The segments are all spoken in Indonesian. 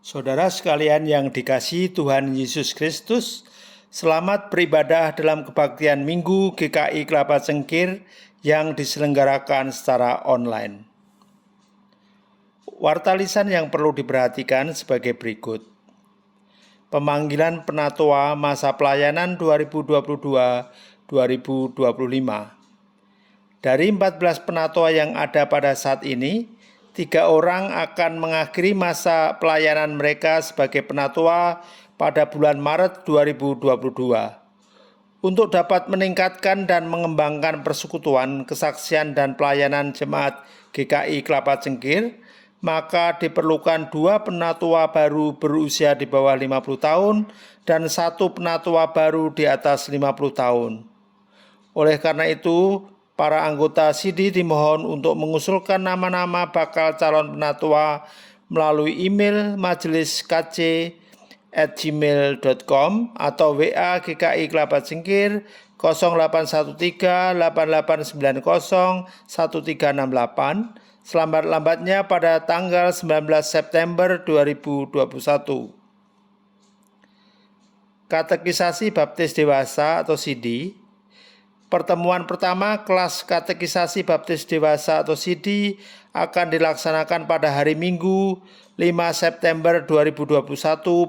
Saudara sekalian yang dikasihi Tuhan Yesus Kristus, selamat beribadah dalam kebaktian Minggu GKI Kelapa Cengkir yang diselenggarakan secara online. Warta lisan yang perlu diperhatikan sebagai berikut. Pemanggilan Penatua masa pelayanan 2022-2025. Dari 14 penatua yang ada pada saat ini, 3 orang akan mengakhiri masa pelayanan mereka sebagai penatua pada bulan Maret 2022. Untuk dapat meningkatkan dan mengembangkan persekutuan, kesaksian, dan pelayanan jemaat GKI Kelapa Cengkir, maka diperlukan 2 penatua baru berusia di bawah 50 tahun dan 1 penatua baru di atas 50 tahun. Oleh karena itu, para anggota SIDI dimohon untuk mengusulkan nama-nama bakal calon penatua melalui email majeliskc@gmail.com atau WA GKI Kelapa Cengkir 0813 8890 1368 selambat-lambatnya pada tanggal 19 September 2021. Katekisasi Baptis Dewasa atau SIDI. Pertemuan pertama kelas katekisasi Baptis Dewasa atau SIDI akan dilaksanakan pada hari Minggu 5 September 2021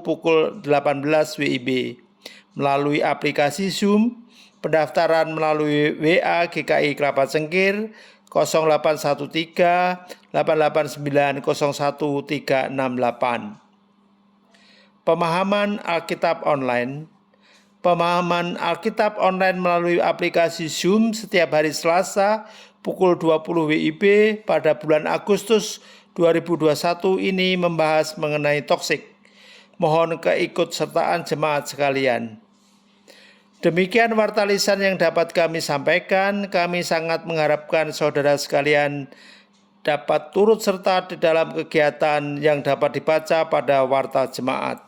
pukul 18 WIB melalui aplikasi Zoom. Pendaftaran melalui WA GKI Kelapa Cengkir 0813 889 01368. Pemahaman Alkitab online. Pemahaman Alkitab online melalui aplikasi Zoom setiap hari Selasa pukul 20 WIB pada bulan Agustus 2021 ini membahas mengenai toksik. Mohon keikutsertaan jemaat sekalian. Demikian warta lisan yang dapat kami sampaikan. Kami sangat mengharapkan saudara sekalian dapat turut serta di dalam kegiatan yang dapat dibaca pada Warta Jemaat.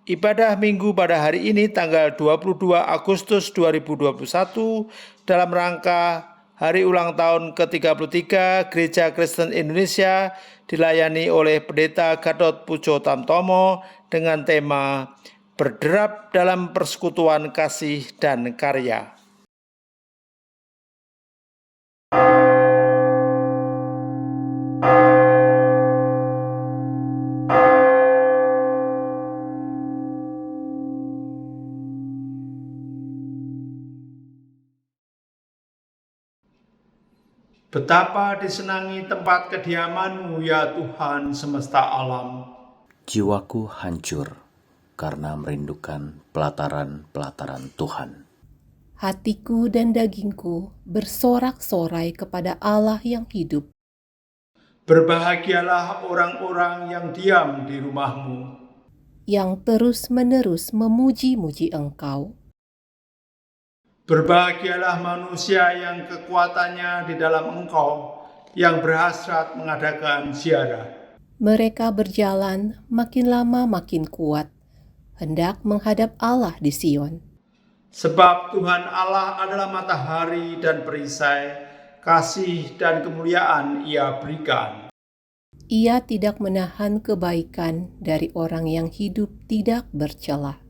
Ibadah Minggu pada hari ini tanggal 22 Agustus 2021 dalam rangka Hari Ulang Tahun ke-33 Gereja Kristen Indonesia dilayani oleh Pendeta Gatot Pujo Tamtomo dengan tema Berderap dalam Persekutuan Kasih dan Karya. Betapa disenangi tempat kediaman-Mu ya Tuhan semesta alam. Jiwaku hancur karena merindukan pelataran-pelataran Tuhan. Hatiku dan dagingku bersorak-sorai kepada Allah yang hidup. Berbahagialah orang-orang yang diam di rumah-Mu, yang terus-menerus memuji-muji Engkau. Berbahagialah manusia yang kekuatannya di dalam Engkau, yang berhasrat mengadakan ziarah. Mereka berjalan makin lama makin kuat, hendak menghadap Allah di Sion. Sebab Tuhan Allah adalah matahari dan perisai, kasih dan kemuliaan Ia berikan. Ia tidak menahan kebaikan dari orang yang hidup tidak bercela.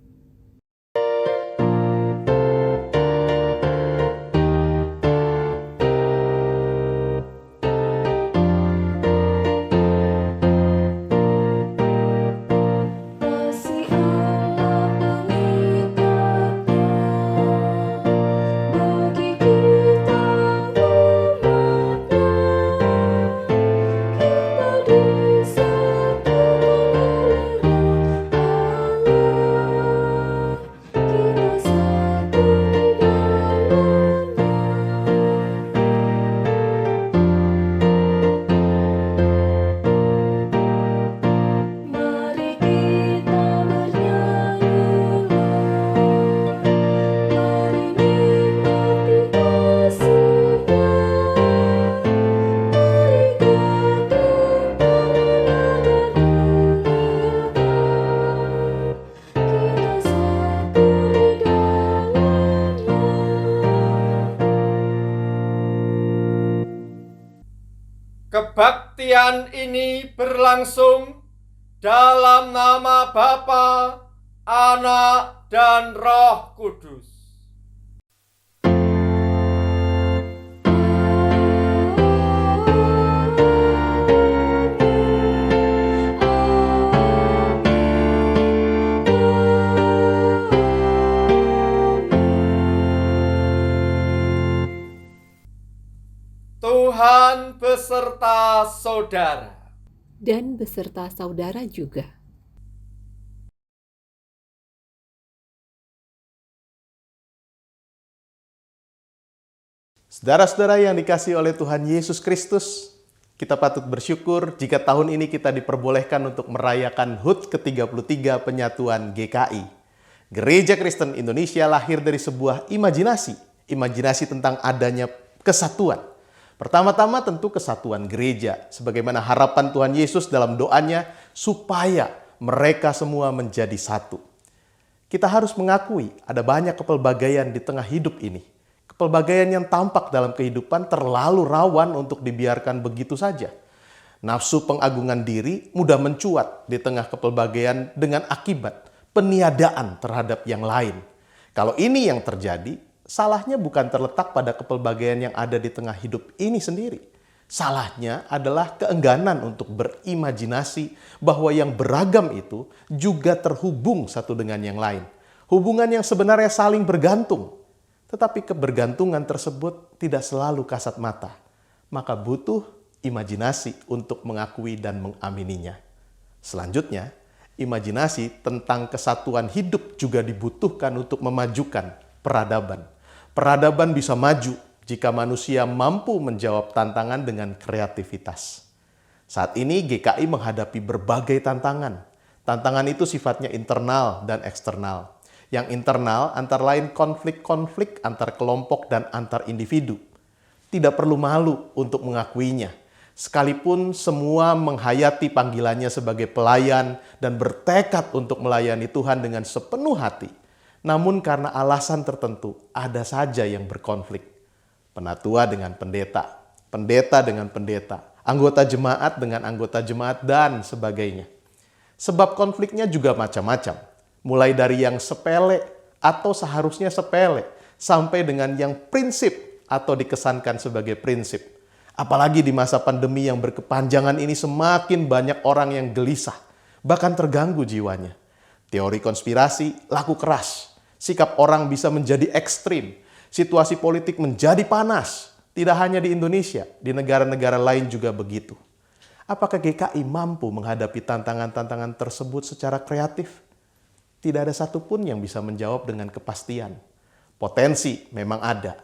Kebaktian ini berlangsung dalam nama Bapa, Anak, dan Roh Kudus. Tuhan beserta saudara. Dan beserta saudara juga. Saudara-saudara yang dikasihi oleh Tuhan Yesus Kristus, kita patut bersyukur jika tahun ini kita diperbolehkan untuk merayakan HUT ke-33 penyatuan GKI. Gereja Kristen Indonesia lahir dari sebuah imajinasi tentang adanya kesatuan. Pertama-tama tentu kesatuan gereja, sebagaimana harapan Tuhan Yesus dalam doanya supaya mereka semua menjadi satu. Kita harus mengakui ada banyak kepelbagaian di tengah hidup ini. Kepelbagaian yang tampak dalam kehidupan terlalu rawan untuk dibiarkan begitu saja. Nafsu pengagungan diri mudah mencuat di tengah kepelbagaian dengan akibat peniadaan terhadap yang lain. Kalau ini yang terjadi, salahnya bukan terletak pada kepelbagaian yang ada di tengah hidup ini sendiri. Salahnya adalah keengganan untuk berimajinasi bahwa yang beragam itu juga terhubung satu dengan yang lain. Hubungan yang sebenarnya saling bergantung. Tetapi kebergantungan tersebut tidak selalu kasat mata. Maka butuh imajinasi untuk mengakui dan mengamininya. Selanjutnya, imajinasi tentang kesatuan hidup juga dibutuhkan untuk memajukan peradaban. Peradaban bisa maju jika manusia mampu menjawab tantangan dengan kreativitas. Saat ini GKI menghadapi berbagai tantangan. Tantangan itu sifatnya internal dan eksternal. Yang internal antara lain konflik-konflik antar kelompok dan antar individu. tidak perlu malu untuk mengakuinya. Sekalipun semua menghayati panggilannya sebagai pelayan dan bertekad untuk melayani Tuhan dengan sepenuh hati, namun karena alasan tertentu ada saja yang berkonflik. Penatua dengan pendeta, pendeta dengan pendeta, anggota jemaat dengan anggota jemaat, dan sebagainya. Sebab konfliknya juga macam-macam, mulai dari yang sepele atau seharusnya sepele, sampai dengan yang prinsip atau dikesankan sebagai prinsip. Apalagi di masa pandemi yang berkepanjangan ini semakin banyak orang yang gelisah, bahkan terganggu jiwanya. Teori konspirasi laku keras, sikap orang bisa menjadi ekstrim, situasi politik menjadi panas. Tidak hanya di Indonesia, di negara-negara lain juga begitu. Apakah GKI mampu menghadapi tantangan-tantangan tersebut secara kreatif? Tidak ada satupun yang bisa menjawab dengan kepastian. Potensi memang ada.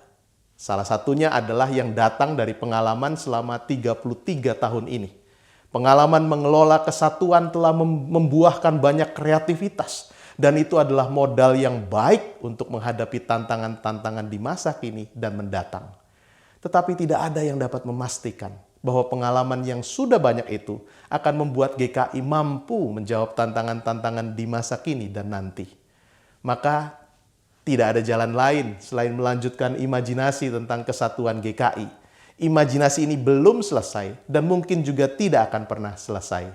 Salah satunya adalah yang datang dari pengalaman selama 33 tahun ini. Pengalaman mengelola kesatuan telah membuahkan banyak kreativitas. Dan itu adalah modal yang baik untuk menghadapi tantangan-tantangan di masa kini dan mendatang. Tetapi tidak ada yang dapat memastikan bahwa pengalaman yang sudah banyak itu akan membuat GKI mampu menjawab tantangan-tantangan di masa kini dan nanti. Maka tidak ada jalan lain selain melanjutkan imajinasi tentang kesatuan GKI. Imajinasi ini belum selesai dan mungkin juga tidak akan pernah selesai.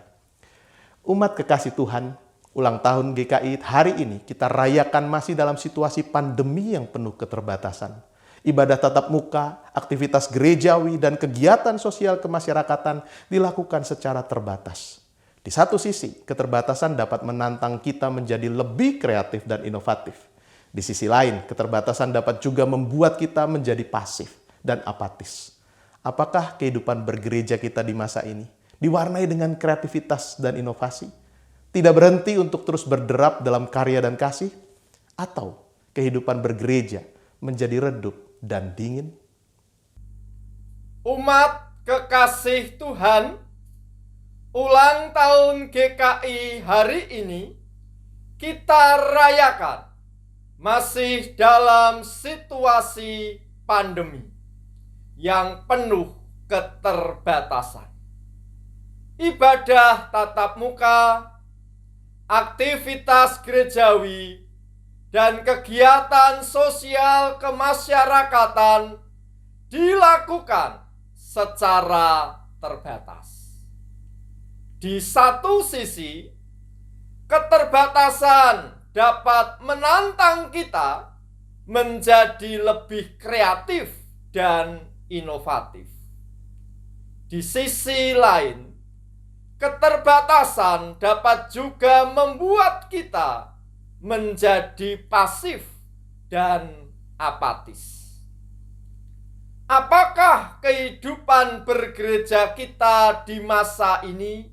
Umat kekasih Tuhan, ulang tahun GKI hari ini kita rayakan masih dalam situasi pandemi yang penuh keterbatasan. Ibadah tatap muka, aktivitas gerejawi, dan kegiatan sosial kemasyarakatan dilakukan secara terbatas. Di satu sisi, keterbatasan dapat menantang kita menjadi lebih kreatif dan inovatif. Di sisi lain, keterbatasan dapat juga membuat kita menjadi pasif dan apatis. Apakah kehidupan bergereja kita di masa ini diwarnai dengan kreativitas dan inovasi? Tidak berhenti untuk terus berderap dalam karya dan kasih? Atau kehidupan bergereja menjadi redup dan dingin? Umat kekasih Tuhan, ulang tahun GKI hari ini kita rayakan masih dalam situasi pandemi yang penuh keterbatasan. Ibadah tatap muka, aktivitas gerejawi, dan kegiatan sosial kemasyarakatan dilakukan secara terbatas. Di satu sisi, keterbatasan dapat menantang kita menjadi lebih kreatif dan inovatif. Di sisi lain, keterbatasan dapat juga membuat kita menjadi pasif dan apatis. Apakah kehidupan bergereja kita di masa ini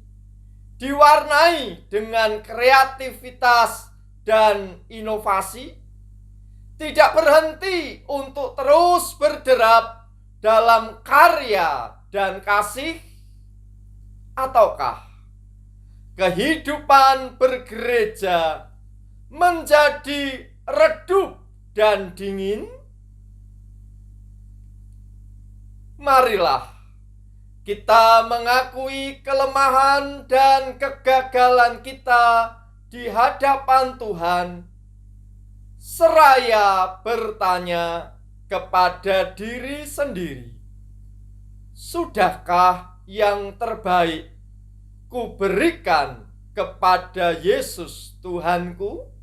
diwarnai dengan kreativitas dan inovasi? Tidak berhenti untuk terus berderap dalam karya dan kasih? Ataukah kehidupan bergereja menjadi redup dan dingin? Marilah kita mengakui kelemahan dan kegagalan kita di hadapan Tuhan, seraya bertanya kepada diri sendiri, sudahkah yang terbaik kuberikan kepada Yesus Tuhanku? Yesus Tuhanku,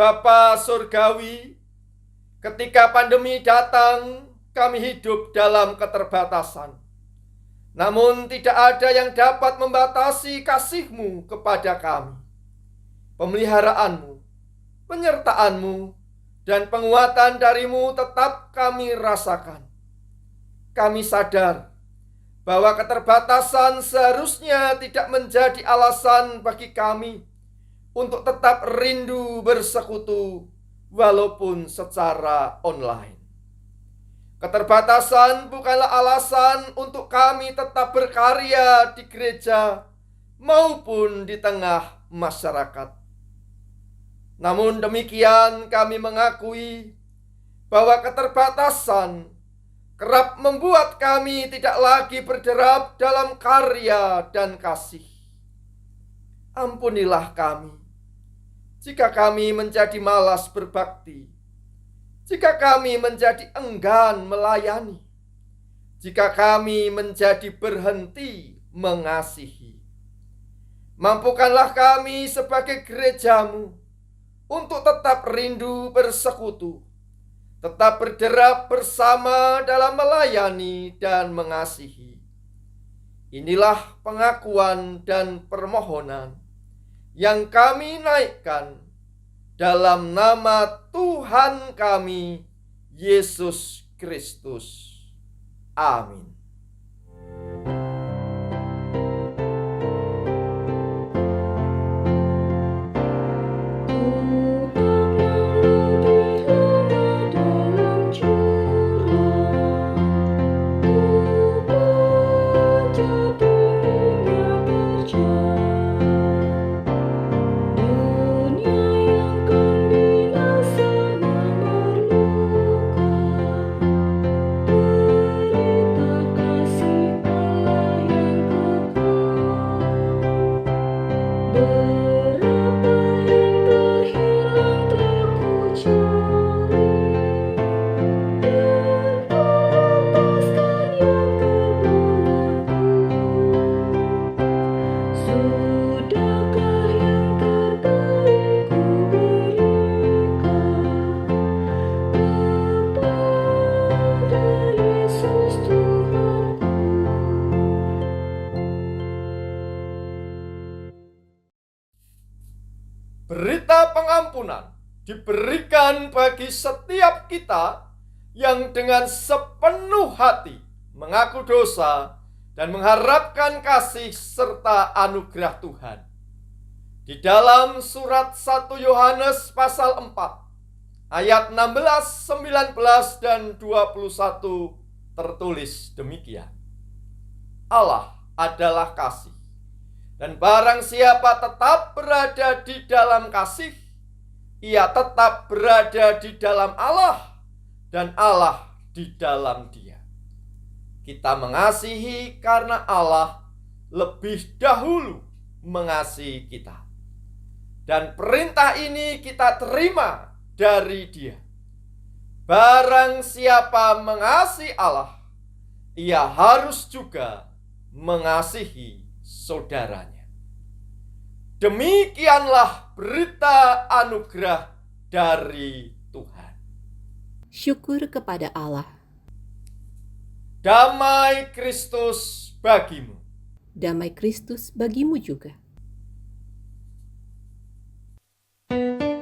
Bapa Surgawi, ketika pandemi datang, kami hidup dalam keterbatasan. Namun tidak ada yang dapat membatasi kasih-Mu kepada kami. Pemeliharaanmu, penyertaanmu, dan penguatan dari-Mu tetap kami rasakan. Kami sadar bahwa keterbatasan seharusnya tidak menjadi alasan bagi kami untuk tetap rindu bersekutu walaupun secara online. Keterbatasan bukanlah alasan untuk kami tetap berkarya di gereja maupun di tengah masyarakat. Namun demikian kami mengakui bahwa keterbatasan kerap membuat kami tidak lagi berderap dalam karya dan kasih. Ampunilah kami jika kami menjadi malas berbakti, jika kami menjadi enggan melayani, jika kami menjadi berhenti mengasihi. Mampukanlah kami sebagai gereja-Mu untuk tetap rindu bersekutu, tetap berderap bersama dalam melayani dan mengasihi. Inilah pengakuan dan permohonan yang kami naikkan dalam nama Tuhan kami, Yesus Kristus. Amin. Berita pengampunan diberikan bagi setiap kita yang dengan sepenuh hati mengaku dosa dan mengharapkan kasih serta anugerah Tuhan. Di dalam surat 1 Yohanes pasal 4 ayat 16, 19, dan 21 tertulis demikian. Allah adalah kasih. Dan barang siapa tetap berada di dalam kasih, ia tetap berada di dalam Allah, dan Allah di dalam dia. Kita mengasihi karena Allah lebih dahulu mengasihi kita. Dan perintah ini kita terima dari dia. Barang siapa mengasihi Allah, ia harus juga mengasihi saudaranya. Demikianlah berita anugerah dari Tuhan. Syukur kepada Allah. Damai Kristus bagimu. Damai Kristus bagimu juga. Biar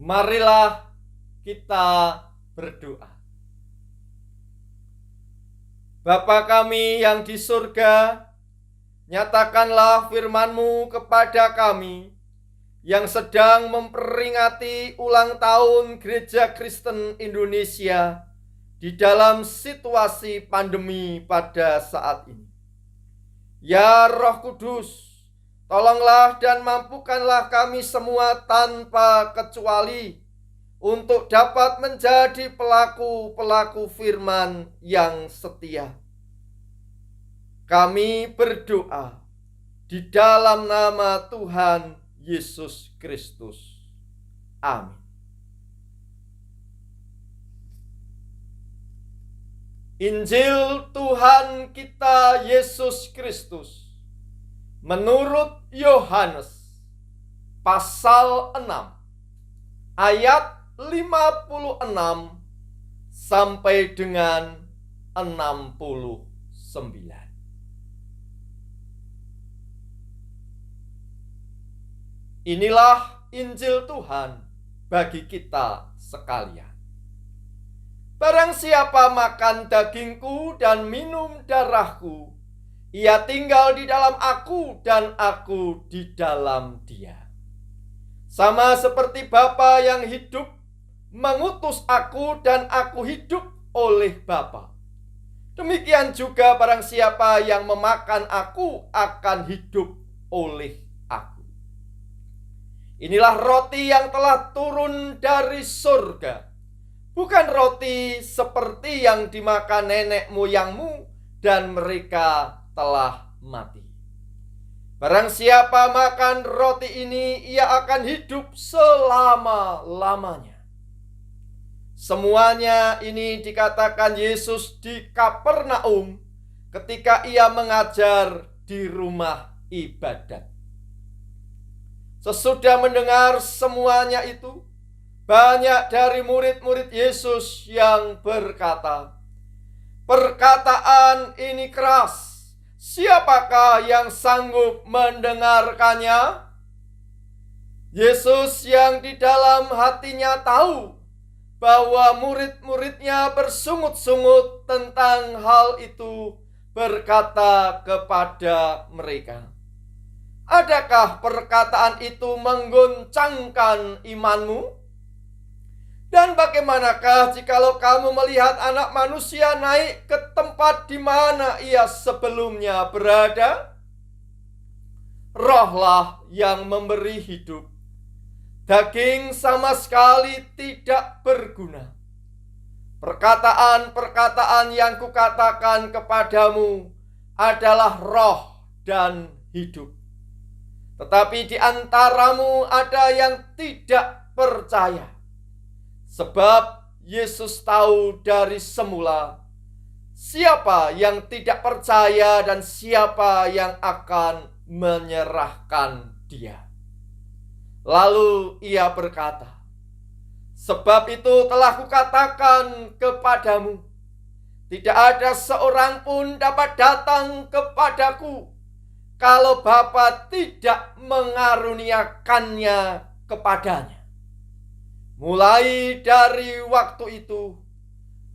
Marilah kita berdoa. Bapa kami yang di surga, nyatakanlah firman-Mu kepada kami yang sedang memperingati ulang tahun Gereja Kristen Indonesia di dalam situasi pandemi pada saat ini. Ya Roh Kudus, tolonglah dan mampukanlah kami semua tanpa kecuali untuk dapat menjadi pelaku-pelaku firman yang setia. Kami berdoa di dalam nama Tuhan Yesus Kristus. Amin. Injil Tuhan kita Yesus Kristus menurut Yohanes pasal 6 ayat 56 sampai dengan 69. Inilah Injil Tuhan bagi kita sekalian. Barang siapa makan dagingku dan minum darahku, ia tinggal di dalam aku dan aku di dalam dia. Sama seperti Bapa yang hidup mengutus aku dan aku hidup oleh Bapa. Demikian juga barang siapa yang memakan aku akan hidup oleh aku. Inilah roti yang telah turun dari surga. Bukan roti seperti yang dimakan nenek moyangmu dan mereka telah mati. Barang siapa makan roti ini, ia akan hidup selama-lamanya. Semuanya ini dikatakan Yesus di Kapernaum ketika ia mengajar di rumah ibadat. Sesudah mendengar semuanya itu, banyak dari murid-murid Yesus yang berkata, "Perkataan ini keras, siapakah yang sanggup mendengarkannya?" Yesus yang di dalam hatinya tahu bahwa murid-muridnya bersungut-sungut tentang hal itu, berkata kepada mereka, "Adakah perkataan itu menggoncangkan imanmu? Dan bagaimanakah jikalau kamu melihat Anak Manusia naik ke tempat di mana ia sebelumnya berada? Rohlah yang memberi hidup. Daging sama sekali tidak berguna. Perkataan-perkataan yang kukatakan kepadamu adalah roh dan hidup. Tetapi di antaramu ada yang tidak percaya." Sebab Yesus tahu dari semula siapa yang tidak percaya dan siapa yang akan menyerahkan dia. Lalu ia berkata, "Sebab itu telah kukatakan kepadamu, tidak ada seorang pun dapat datang kepadaku kalau Bapa tidak mengaruniakannya kepadanya." Mulai dari waktu itu,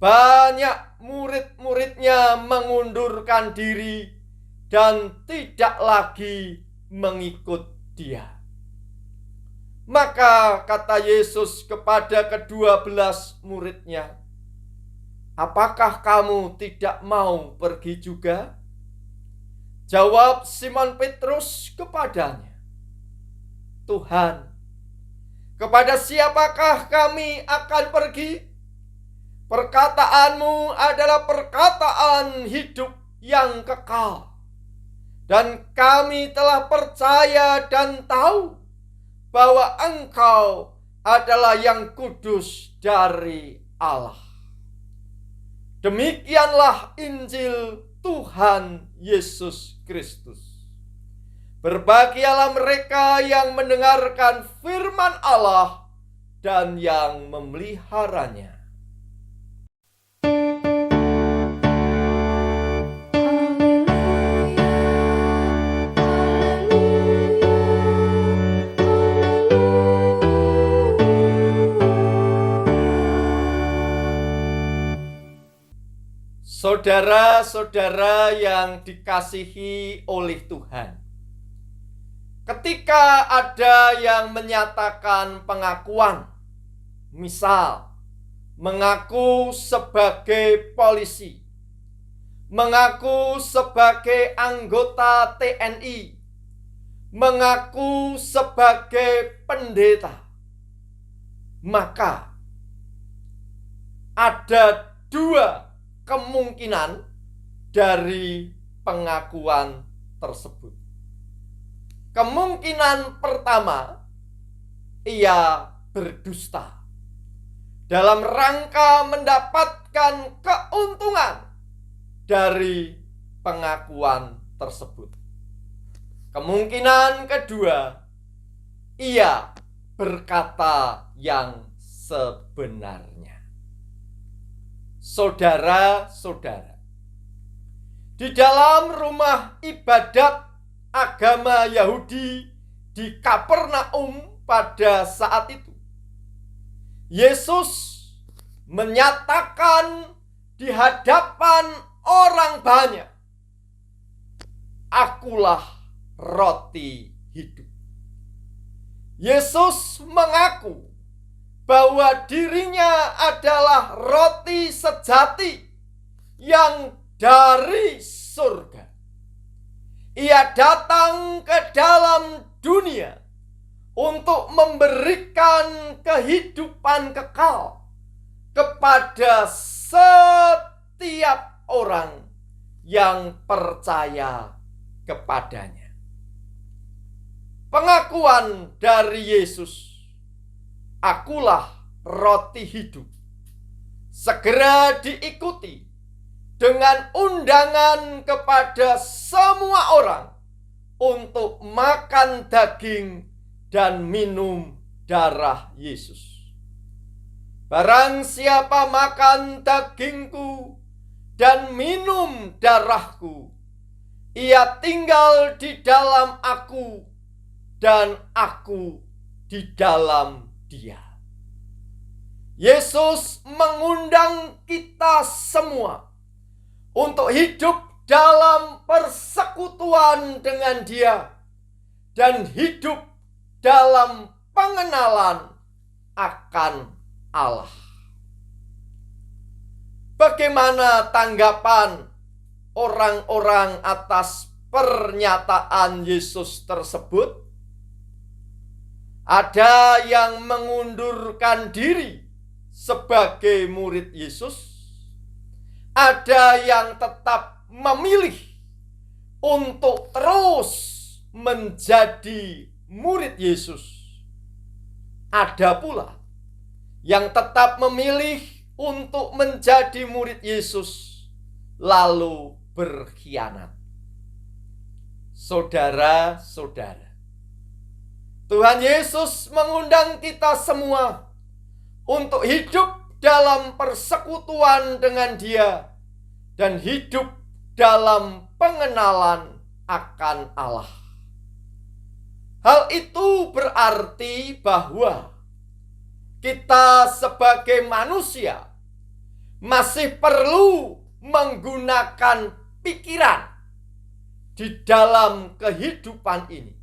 banyak murid-muridnya mengundurkan diri dan tidak lagi mengikut dia. Maka kata Yesus kepada ke-12 muridnya, "Apakah kamu tidak mau pergi juga?" Jawab Simon Petrus kepadanya, "Tuhan, kepada siapakah kami akan pergi? Perkataanmu adalah perkataan hidup yang kekal. Dan kami telah percaya dan tahu bahwa Engkau adalah yang kudus dari Allah." Demikianlah Injil Tuhan Yesus Kristus. Berbahagialah mereka yang mendengarkan firman Allah dan yang memeliharanya. Saudara-saudara yang dikasihi oleh Tuhan, ketika ada yang menyatakan pengakuan, misal mengaku sebagai polisi, mengaku sebagai anggota TNI, mengaku sebagai pendeta, maka ada dua kemungkinan dari pengakuan tersebut. Kemungkinan pertama, ia berdusta dalam rangka mendapatkan keuntungan dari pengakuan tersebut. Kemungkinan kedua, ia berkata yang sebenarnya. Saudara-saudara, di dalam rumah ibadat agama Yahudi di Kapernaum pada saat itu, Yesus menyatakan di hadapan orang banyak, "Akulah roti hidup." Yesus mengaku bahwa dirinya adalah roti sejati yang dari surga. Ia datang ke dalam dunia untuk memberikan kehidupan kekal kepada setiap orang yang percaya kepadanya. Pengakuan dari Yesus, "Akulah roti hidup," segera diikuti dengan undangan kepada semua orang untuk makan daging dan minum darah Yesus. "Barang siapa makan dagingku dan minum darahku, ia tinggal di dalam aku dan aku di dalam dia." Yesus mengundang kita semua untuk hidup dalam persekutuan dengan Dia dan hidup dalam pengenalan akan Allah. Bagaimana tanggapan orang-orang atas pernyataan Yesus tersebut? Ada yang mengundurkan diri sebagai murid Yesus, ada yang tetap memilih untuk terus menjadi murid Yesus, ada pula yang tetap memilih untuk menjadi murid Yesus lalu berkhianat. Saudara-saudara, Tuhan Yesus mengundang kita semua untuk hidup dalam persekutuan dengan Dia dan hidup dalam pengenalan akan Allah. Hal itu berarti bahwa kita sebagai manusia masih perlu menggunakan pikiran di dalam kehidupan ini,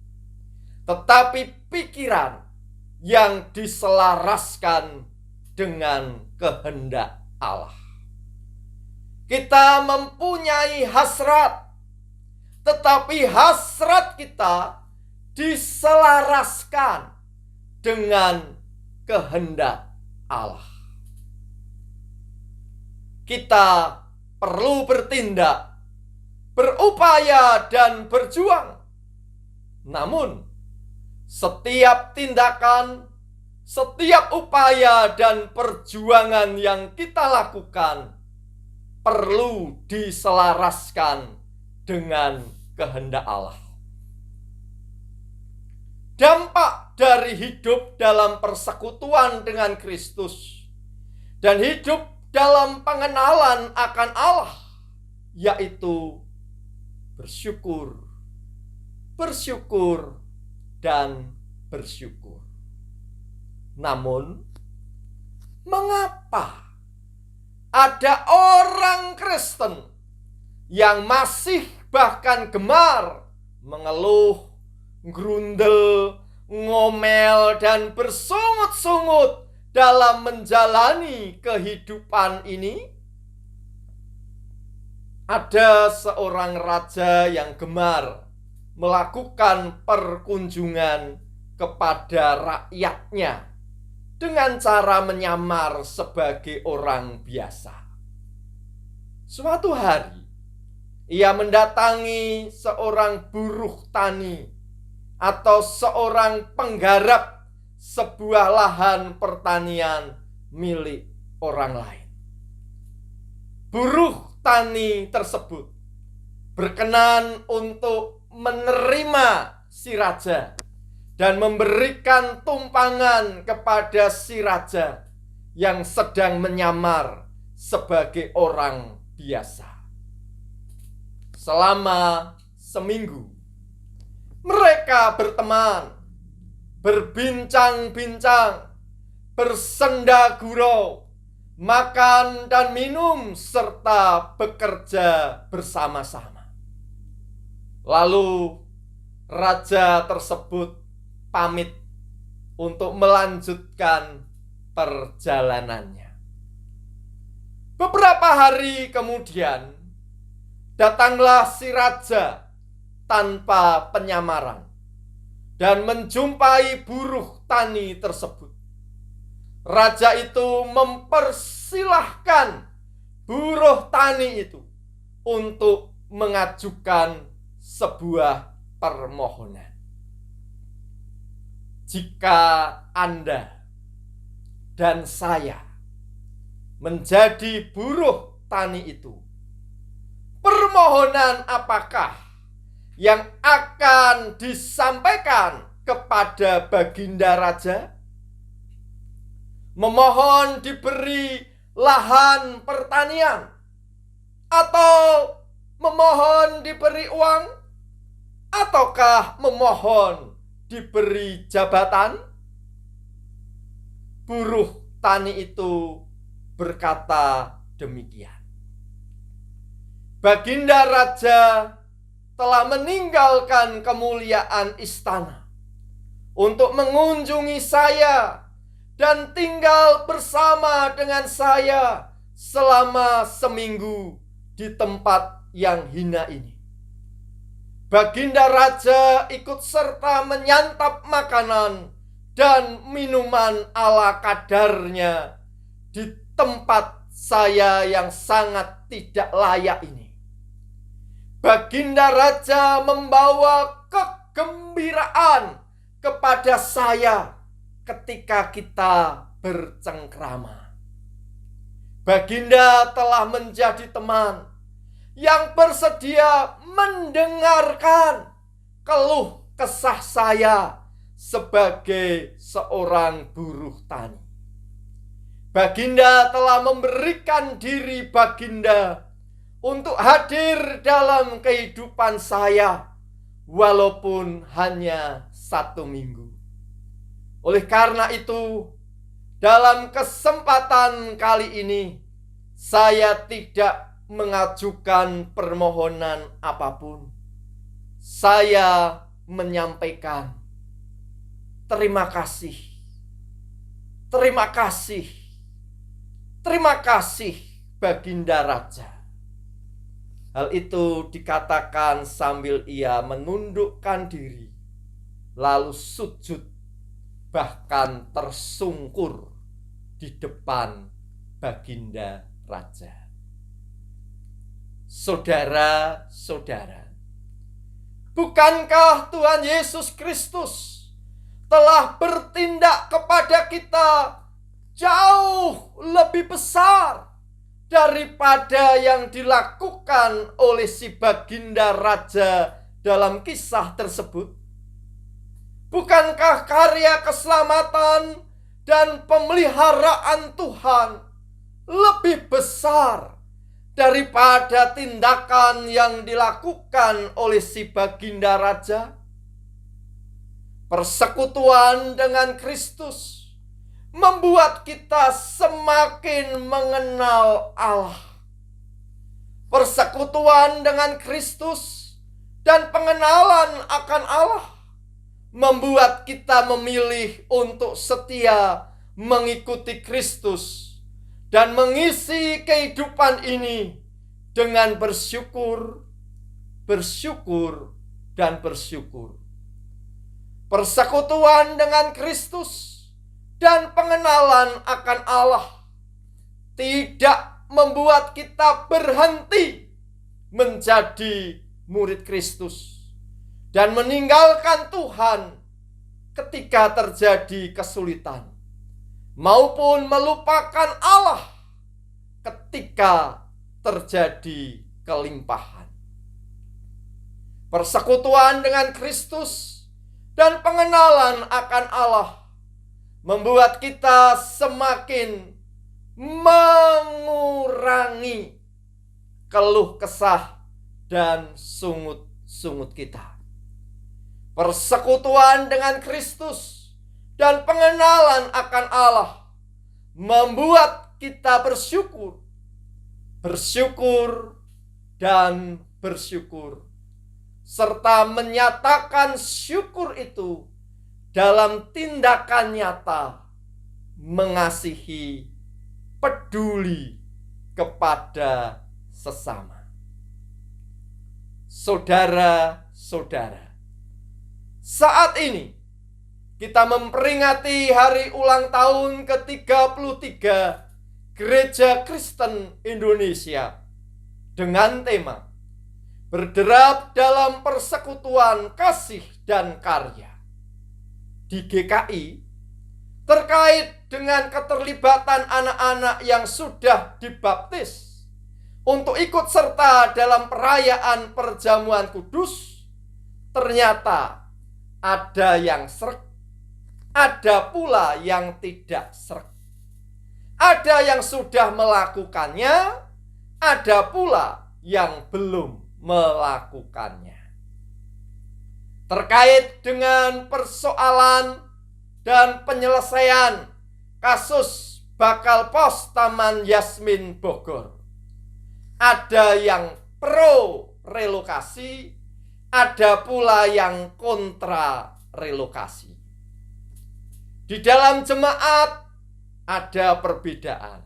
tetapi pikiran yang diselaraskan dengan kehendak Allah. Kita mempunyai hasrat, tetapi hasrat kita diselaraskan dengan kehendak Allah. Kita perlu bertindak, berupaya dan berjuang. Namun, setiap tindakan, setiap upaya dan perjuangan yang kita lakukan perlu diselaraskan dengan kehendak Allah. Dampak dari hidup dalam persekutuan dengan Kristus dan hidup dalam pengenalan akan Allah, yaitu bersyukur, bersyukur, dan bersyukur. Namun, mengapa ada orang Kristen yang masih bahkan gemar mengeluh, grundel, ngomel, dan bersungut-sungut dalam menjalani kehidupan ini? Ada seorang raja yang gemar melakukan perkunjungan kepada rakyatnya dengan cara menyamar sebagai orang biasa. Suatu hari, ia mendatangi seorang buruh tani atau seorang penggarap sebuah lahan pertanian milik orang lain. Buruh tani tersebut berkenan untuk menerima si raja dan memberikan tumpangan kepada si raja yang sedang menyamar sebagai orang biasa. Selama seminggu, mereka berteman, berbincang-bincang, bersenda gurau, makan dan minum, serta bekerja bersama-sama. Lalu raja tersebut pamit untuk melanjutkan perjalanannya. Beberapa hari kemudian, datanglah si raja tanpa penyamaran dan menjumpai buruh tani tersebut. Raja itu mempersilahkan buruh tani itu untuk mengajukan sebuah permohonan. Jika Anda dan saya menjadi buruh tani itu, permohonan apakah yang akan disampaikan kepada Baginda Raja? Memohon diberi lahan pertanian, atau memohon diberi uang, ataukah memohon diberi jabatan? Buruh tani itu berkata demikian. Baginda Raja telah meninggalkan kemuliaan istana untuk mengunjungi saya dan tinggal bersama dengan saya selama seminggu di tempat yang hina ini. Baginda Raja ikut serta menyantap makanan dan minuman ala kadarnya di tempat saya yang sangat tidak layak ini. Baginda Raja membawa kegembiraan kepada saya ketika kita bercengkrama. Baginda telah menjadi teman yang bersedia mendengarkan keluh kesah saya sebagai seorang buruh tani. Baginda telah memberikan diri Baginda untuk hadir dalam kehidupan saya, walaupun hanya 1 minggu. Oleh karena itu, dalam kesempatan kali ini, saya tidak mengajukan permohonan apapun. Saya menyampaikan terima kasih, terima kasih, terima kasih Baginda Raja. Hal itu dikatakan sambil ia menundukkan diri, lalu sujud, bahkan tersungkur di depan Baginda Raja. Saudara-saudara, bukankah Tuhan Yesus Kristus telah bertindak kepada kita jauh lebih besar daripada yang dilakukan oleh si Baginda Raja dalam kisah tersebut? Bukankah karya keselamatan dan pemeliharaan Tuhan lebih besar daripada tindakan yang dilakukan oleh si Baginda Raja? Persekutuan dengan Kristus membuat kita semakin mengenal Allah. Persekutuan dengan Kristus dan pengenalan akan Allah membuat kita memilih untuk setia mengikuti Kristus dan mengisi kehidupan ini dengan bersyukur, dan bersyukur. Persekutuan dengan Kristus dan pengenalan akan Allah tidak membuat kita berhenti menjadi murid Kristus dan meninggalkan Tuhan ketika terjadi kesulitan, maupun melupakan Allah ketika terjadi kelimpahan. Persekutuan dengan Kristus dan pengenalan akan Allah membuat kita semakin mengurangi keluh kesah dan sungut-sungut kita. Persekutuan dengan Kristus dan pengenalan akan Allah membuat kita bersyukur dan bersyukur, serta menyatakan syukur itu dalam tindakan nyata, mengasihi, peduli kepada sesama. Saudara-saudara, saat ini kita memperingati hari ulang tahun ke-33 Gereja Kristen Indonesia dengan tema berderap dalam persekutuan kasih dan karya. Di GKI, terkait dengan keterlibatan anak-anak yang sudah dibaptis untuk ikut serta dalam perayaan perjamuan kudus, ternyata ada yang sreg, ada pula yang tidak sreg. Ada yang sudah melakukannya, ada pula yang belum melakukannya. Terkait dengan persoalan dan penyelesaian kasus bakal pos Taman Yasmin Bogor, ada yang pro relokasi, ada pula yang kontra relokasi. Di dalam jemaat ada perbedaan.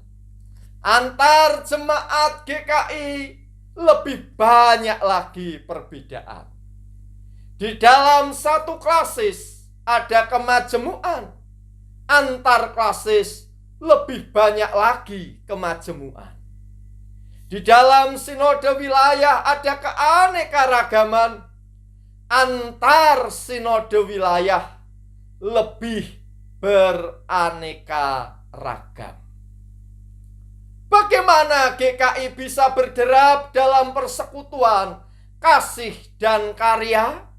Antar jemaat GKI lebih banyak lagi perbedaan. Di dalam satu klasis ada kemajemukan. Antar klasis lebih banyak lagi kemajemukan. Di dalam sinode wilayah ada keanekaragaman. Antar sinode wilayah lebih beraneka ragam. Bagaimana GKI bisa berderap dalam persekutuan kasih dan karya?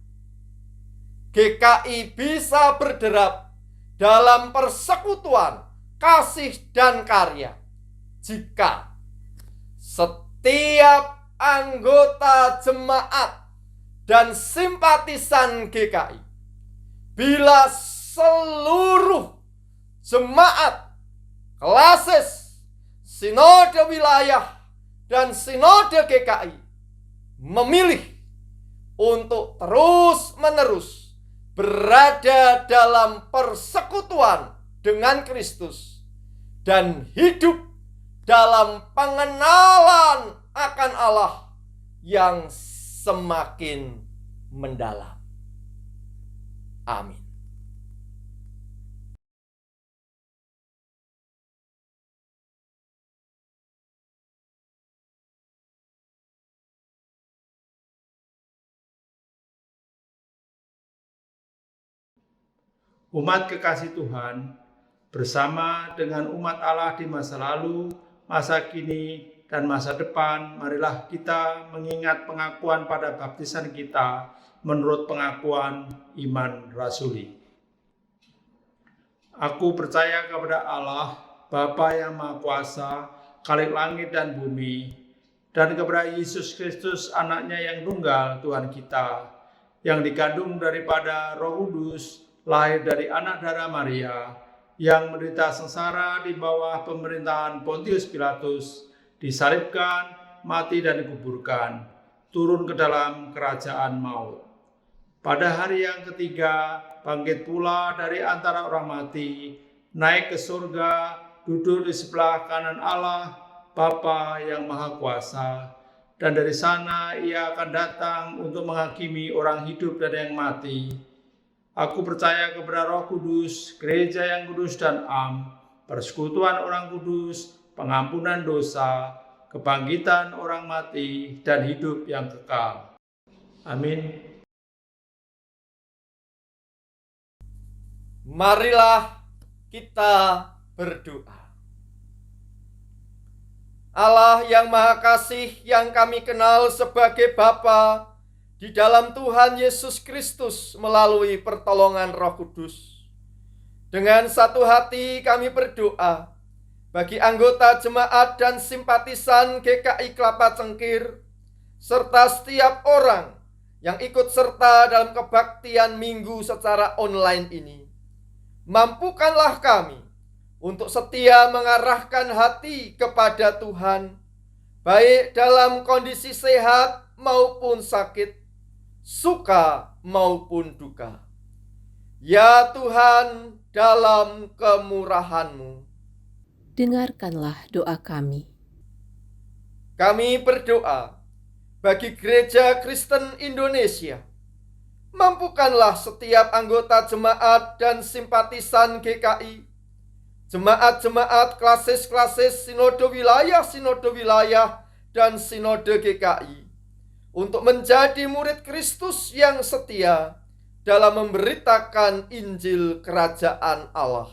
GKI bisa berderap dalam persekutuan kasih dan karya jika setiap anggota jemaat dan simpatisan GKI, bila seluruh jemaat, klasis, sinode wilayah, dan sinode GKI memilih untuk terus-menerus berada dalam persekutuan dengan Kristus dan hidup dalam pengenalan akan Allah yang semakin mendalam. Amin. Umat kekasih Tuhan, bersama dengan umat Allah di masa lalu, masa kini, dan masa depan, marilah kita mengingat pengakuan pada baptisan kita menurut pengakuan iman rasuli. Aku percaya kepada Allah, Bapa yang Maha Kuasa, Khalik langit dan bumi, dan kepada Yesus Kristus, anaknya yang tunggal, Tuhan kita, yang dikandung daripada Roh Kudus, lahir dari anak darah Maria, yang menderita sengsara di bawah pemerintahan Pontius Pilatus, disalibkan, mati dan dikuburkan, turun ke dalam kerajaan maut. Pada hari yang ketiga, bangkit pula dari antara orang mati, naik ke surga, duduk di sebelah kanan Allah, Bapa yang Maha Kuasa, dan dari sana ia akan datang untuk menghakimi orang hidup dan yang mati. Aku percaya kepada Roh Kudus, gereja yang kudus dan am, persekutuan orang kudus, pengampunan dosa, kebangkitan orang mati, dan hidup yang kekal. Amin. Marilah kita berdoa. Allah yang Maha Kasih, yang kami kenal sebagai Bapa di dalam Tuhan Yesus Kristus melalui pertolongan Roh Kudus. Dengan satu hati kami berdoa bagi anggota jemaat dan simpatisan GKI Kelapa Cengkir, serta setiap orang yang ikut serta dalam kebaktian minggu secara online ini. Mampukanlah kami untuk setia mengarahkan hati kepada Tuhan, baik dalam kondisi sehat maupun sakit, suka maupun duka. Ya Tuhan, dalam kemurahan-Mu, dengarkanlah doa kami. Kami berdoa bagi Gereja Kristen Indonesia. Mampukanlah setiap anggota jemaat dan simpatisan GKI, jemaat-jemaat klasis-klasis sinode wilayah, dan sinode GKI, untuk menjadi murid Kristus yang setia dalam memberitakan Injil Kerajaan Allah.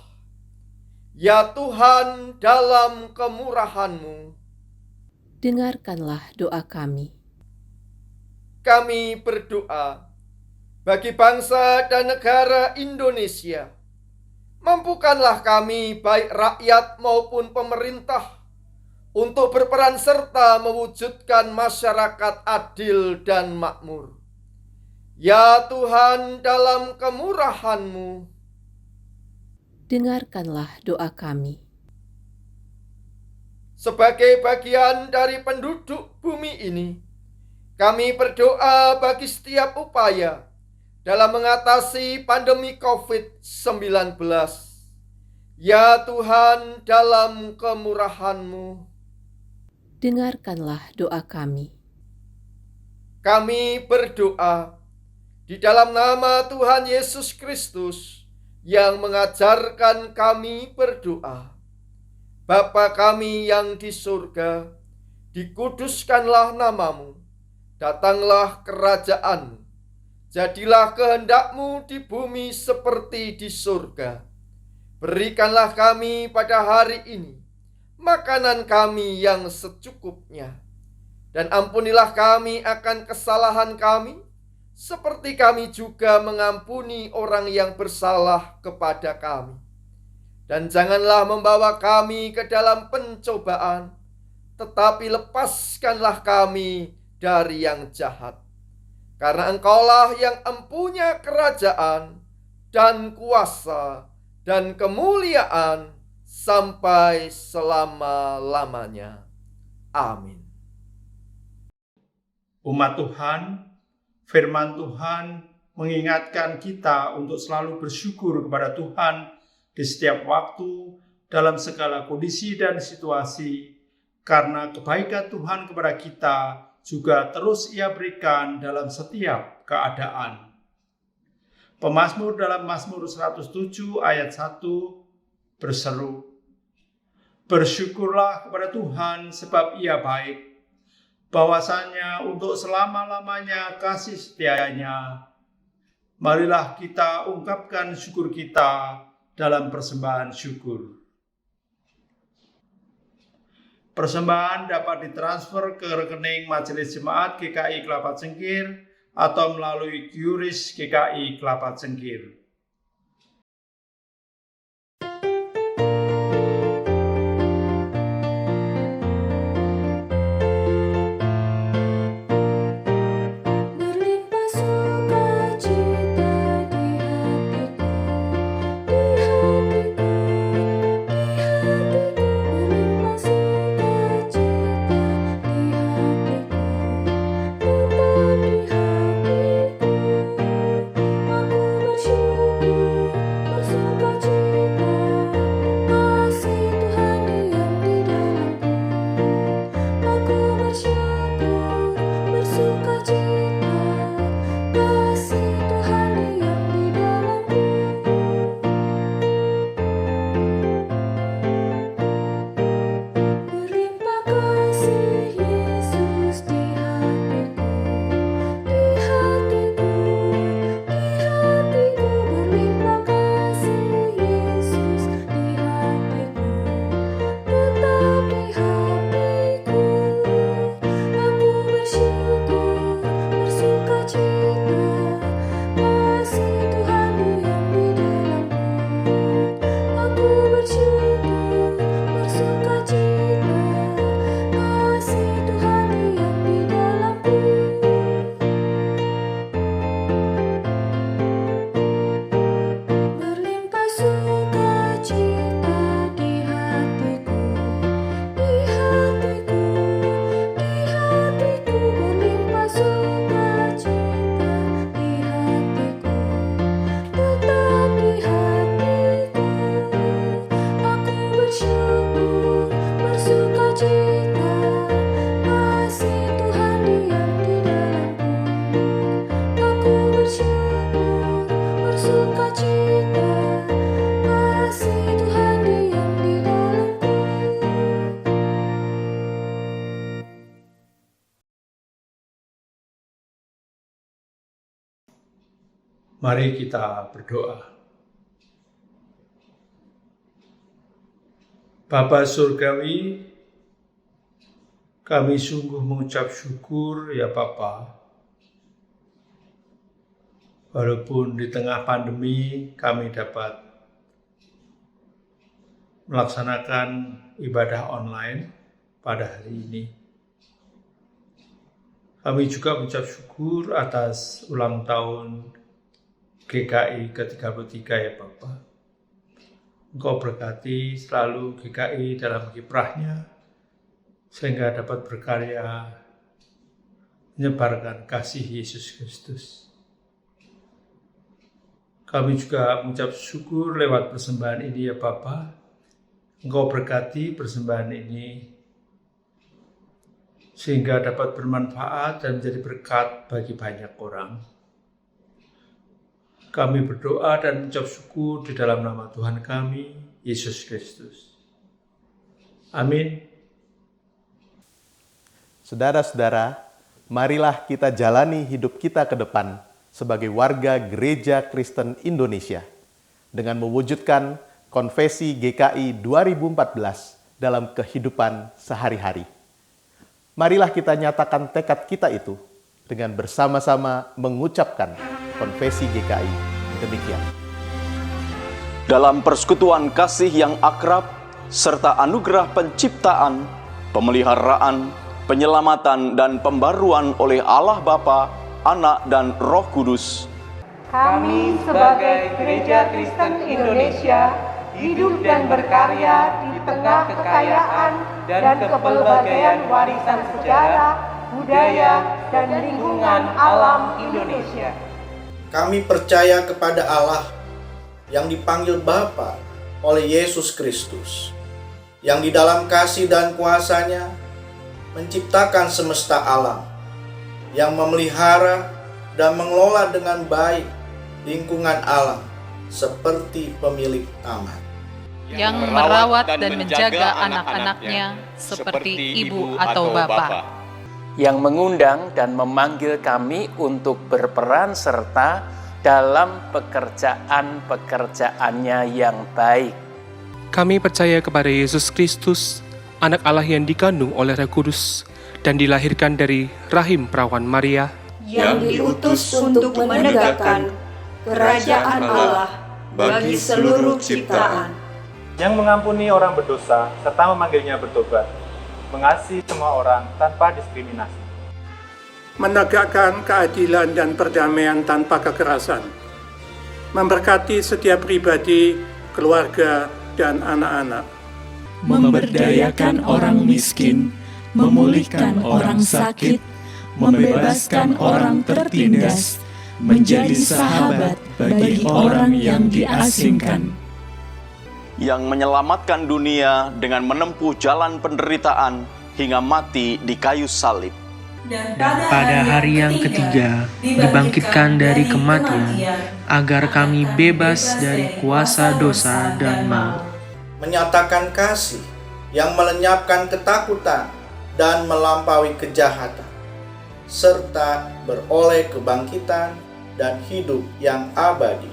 Ya Tuhan, dalam kemurahan-Mu, dengarkanlah doa kami. Kami berdoa bagi bangsa dan negara Indonesia. Mampukanlah kami, baik rakyat maupun pemerintah, untuk berperan serta mewujudkan masyarakat adil dan makmur. Ya Tuhan, dalam kemurahan-Mu, dengarkanlah doa kami. sebagai bagian dari penduduk bumi ini, kami berdoa bagi setiap upaya dalam mengatasi pandemi COVID-19. Ya Tuhan, dalam kemurahan-Mu, dengarkanlah doa kami. kami berdoa di dalam nama Tuhan Yesus Kristus yang mengajarkan kami berdoa. Bapa kami yang di surga, dikuduskanlah nama-Mu, datanglah kerajaan-Mu, jadilah kehendak-Mu di bumi seperti di surga. Berikanlah kami pada hari ini makanan kami yang secukupnya, dan ampunilah kami akan kesalahan kami, seperti kami juga mengampuni orang yang bersalah kepada kami. Dan janganlah membawa kami ke dalam pencobaan, tetapi lepaskanlah kami dari yang jahat. Karena Engkaulah yang empunya kerajaan dan kuasa dan kemuliaan sampai selama-lamanya. Amin. Umat Tuhan, firman Tuhan mengingatkan kita untuk selalu bersyukur kepada Tuhan di setiap waktu, dalam segala kondisi dan situasi, karena kebaikan Tuhan kepada kita juga terus Ia berikan dalam setiap keadaan. Pemazmur dalam Mazmur 107 ayat 1 berseru, "Bersyukurlah kepada Tuhan sebab Ia baik, bahwasanya untuk selama-lamanya kasih setianya. Marilah kita ungkapkan syukur kita dalam persembahan syukur." Persembahan dapat ditransfer ke rekening Majelis Jemaat GKI Kelapa Cengkir atau melalui QRIS GKI Kelapa Cengkir. Berlimpah sukacita di hatiku, Mari kita berdoa. Bapa Surgawi, kami sungguh mengucap syukur ya Bapa. Walaupun di tengah pandemi kami dapat melaksanakan ibadah online pada hari ini. Kami juga mengucap syukur atas ulang tahun GKI ke-33 ya Bapak. Engkau berkati selalu GKI dalam kiprahnya, sehingga dapat berkarya menyebarkan kasih Yesus Kristus. Kami juga mengucap syukur lewat persembahan ini ya Bapa. Engkau berkati persembahan ini sehingga dapat bermanfaat dan menjadi berkat bagi banyak orang. Kami berdoa dan mengucap syukur di dalam nama Tuhan kami, Yesus Kristus. Amin. Saudara-saudara, marilah kita jalani hidup kita ke depan sebagai warga Gereja Kristen Indonesia dengan mewujudkan Konfesi GKI 2014 dalam kehidupan sehari-hari. Marilah kita nyatakan tekad kita itu dengan bersama-sama mengucapkan Konfesi GKI demikian. Dalam persekutuan kasih yang akrab, serta anugerah penciptaan, pemeliharaan, penyelamatan, dan pembaruan oleh Allah Bapa, Anak, dan Roh Kudus, kami sebagai Gereja Kristen Indonesia hidup dan berkarya di tengah kekayaan dan kepelbagaian warisan sejarah, budaya, dan lingkungan alam Indonesia. Kami percaya kepada Allah yang dipanggil Bapa oleh Yesus Kristus, yang di dalam kasih dan kuasa-Nya menciptakan semesta alam, yang memelihara dan mengelola dengan baik lingkungan alam seperti pemilik taman, yang merawat dan menjaga anak-anaknya seperti ibu atau bapa, yang mengundang dan memanggil kami untuk berperan serta dalam pekerjaan-pekerjaannya yang baik. Kami percaya kepada Yesus Kristus, Anak Allah yang dikandung oleh Roh Kudus dan dilahirkan dari rahim perawan Maria, yang diutus untuk menegakkan kerajaan Allah bagi seluruh ciptaan, yang mengampuni orang berdosa serta memanggilnya bertobat, mengasihi semua orang tanpa diskriminasi, menegakkan keadilan dan perdamaian tanpa kekerasan, memberkati setiap pribadi, keluarga, dan anak-anak, memberdayakan orang miskin, memulihkan orang sakit, membebaskan orang tertindas, menjadi sahabat bagi orang yang diasingkan, yang menyelamatkan dunia dengan menempuh jalan penderitaan hingga mati di kayu salib. Dan pada hari yang ketiga dibangkitkan dari kematian, agar kami bebas dari kuasa dosa dan maut. menyatakan kasih yang melenyapkan ketakutan dan melampaui kejahatan, serta beroleh kebangkitan dan hidup yang abadi,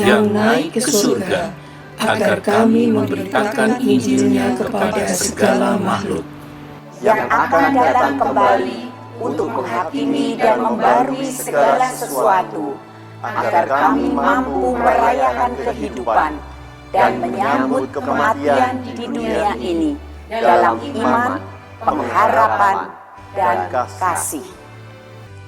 yang naik ke surga, agar kami memberitakan Injil-Nya kepada segala makhluk, yang akan datang kembali untuk menghakimi dan membarui segala sesuatu, agar kami mampu merayakan kehidupan dan menyambut kematian di dunia ini dalam iman, pengharapan, dan kasih.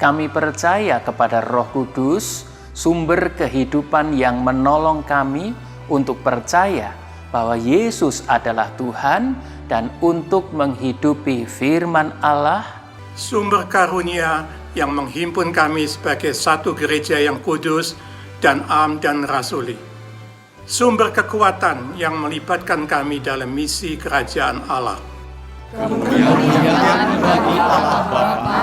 Kami percaya kepada Roh Kudus, sumber kehidupan yang menolong kami untuk percaya bahwa Yesus adalah Tuhan dan untuk menghidupi firman Allah, sumber karunia yang menghimpun kami sebagai satu gereja yang kudus dan am dan rasuli, sumber kekuatan yang melibatkan kami dalam misi kerajaan Allah. kemuliaan bagi Allah Bapa,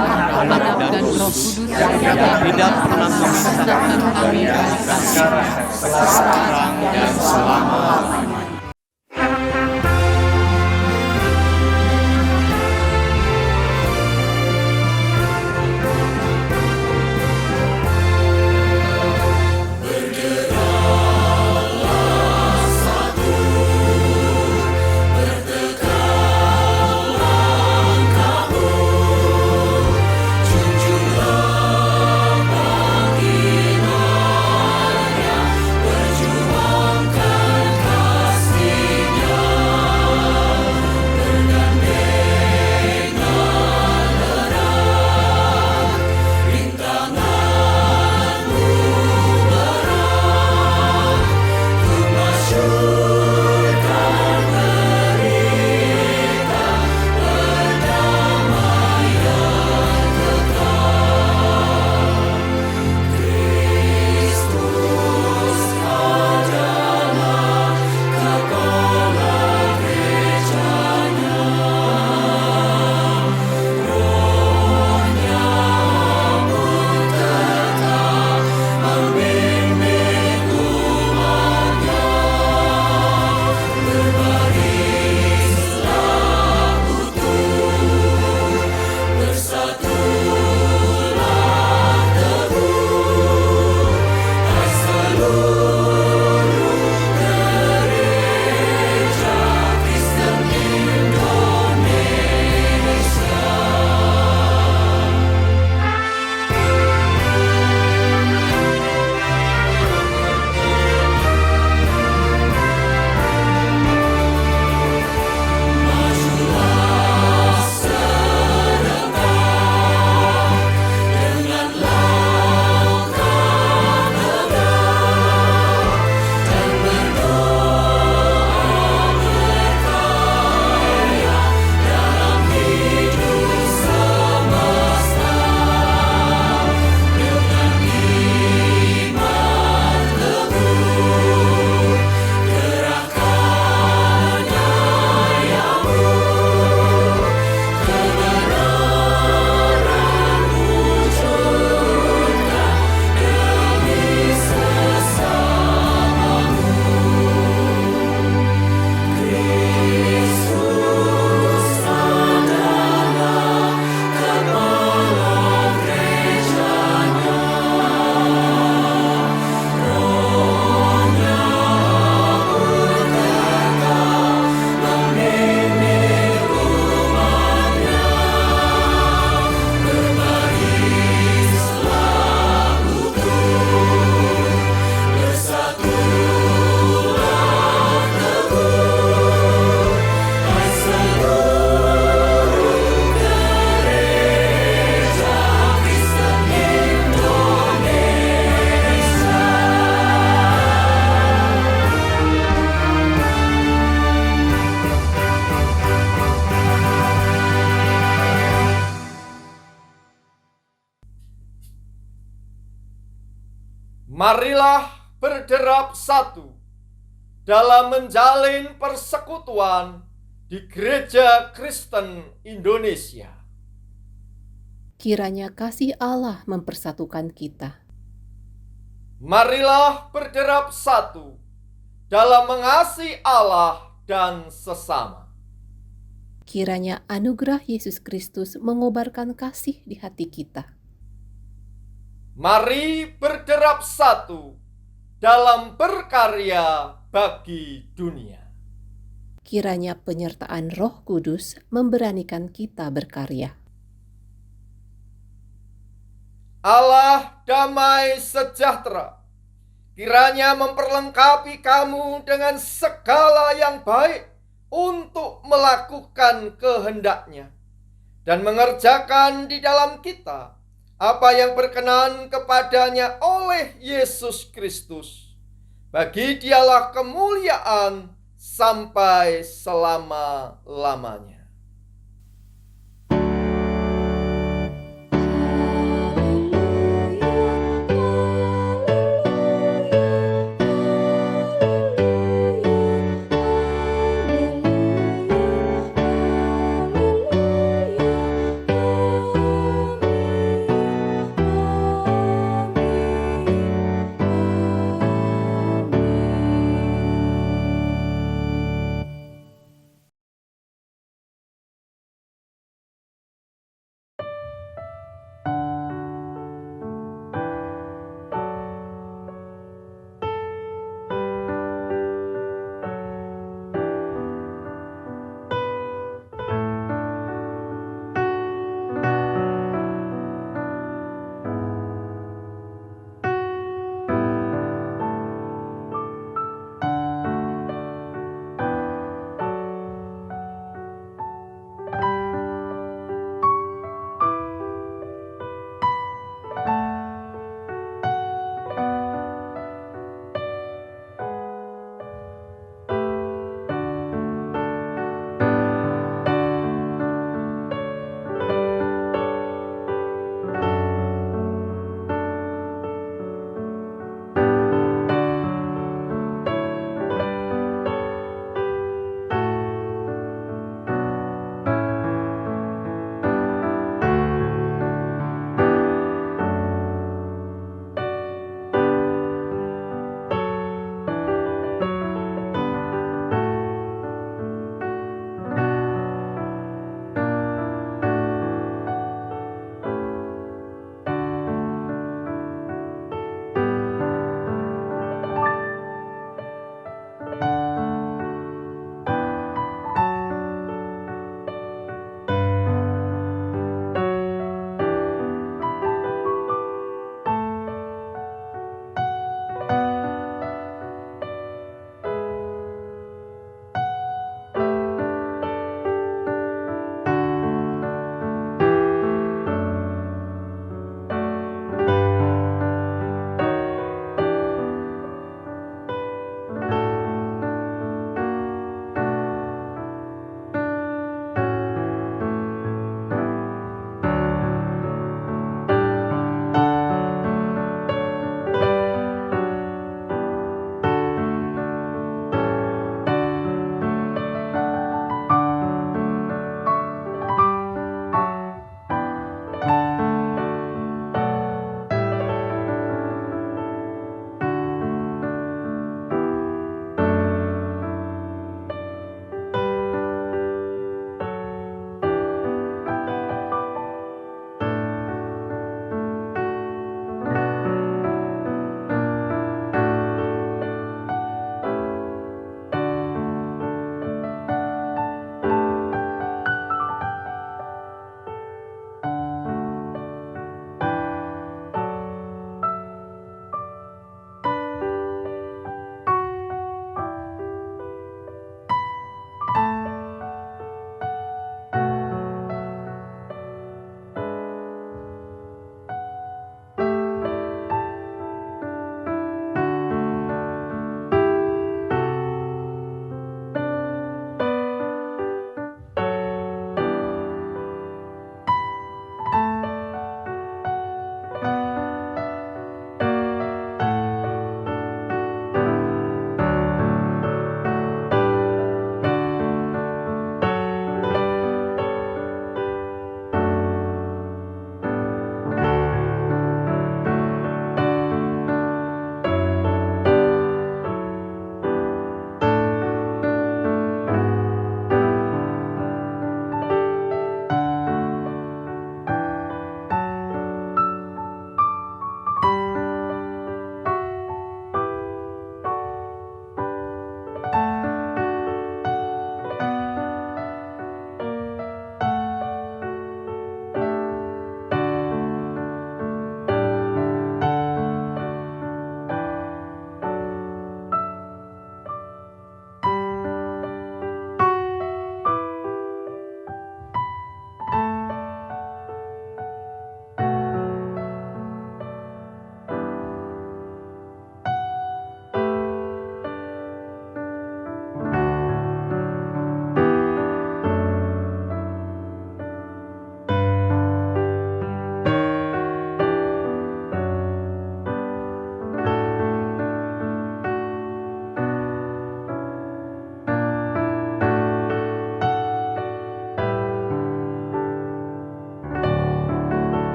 Anak, dan Roh Kudus yang tidak pernah memisahkan kami sekarang dan selama-lamanya. Marilah berderap satu dalam menjalin persekutuan di Gereja Kristen Indonesia. Kiranya kasih Allah mempersatukan kita. Marilah berderap satu dalam mengasihi Allah dan sesama. Kiranya anugerah Yesus Kristus mengobarkan kasih di hati kita. Mari berderap satu dalam berkarya bagi dunia. Kiranya penyertaan Roh Kudus memberanikan kita berkarya. Allah damai sejahtera, kiranya memperlengkapi kamu dengan segala yang baik untuk melakukan kehendak-Nya dan mengerjakan di dalam kita apa yang berkenan kepadanya oleh Yesus Kristus. Bagi Dialah kemuliaan sampai selama-lamanya.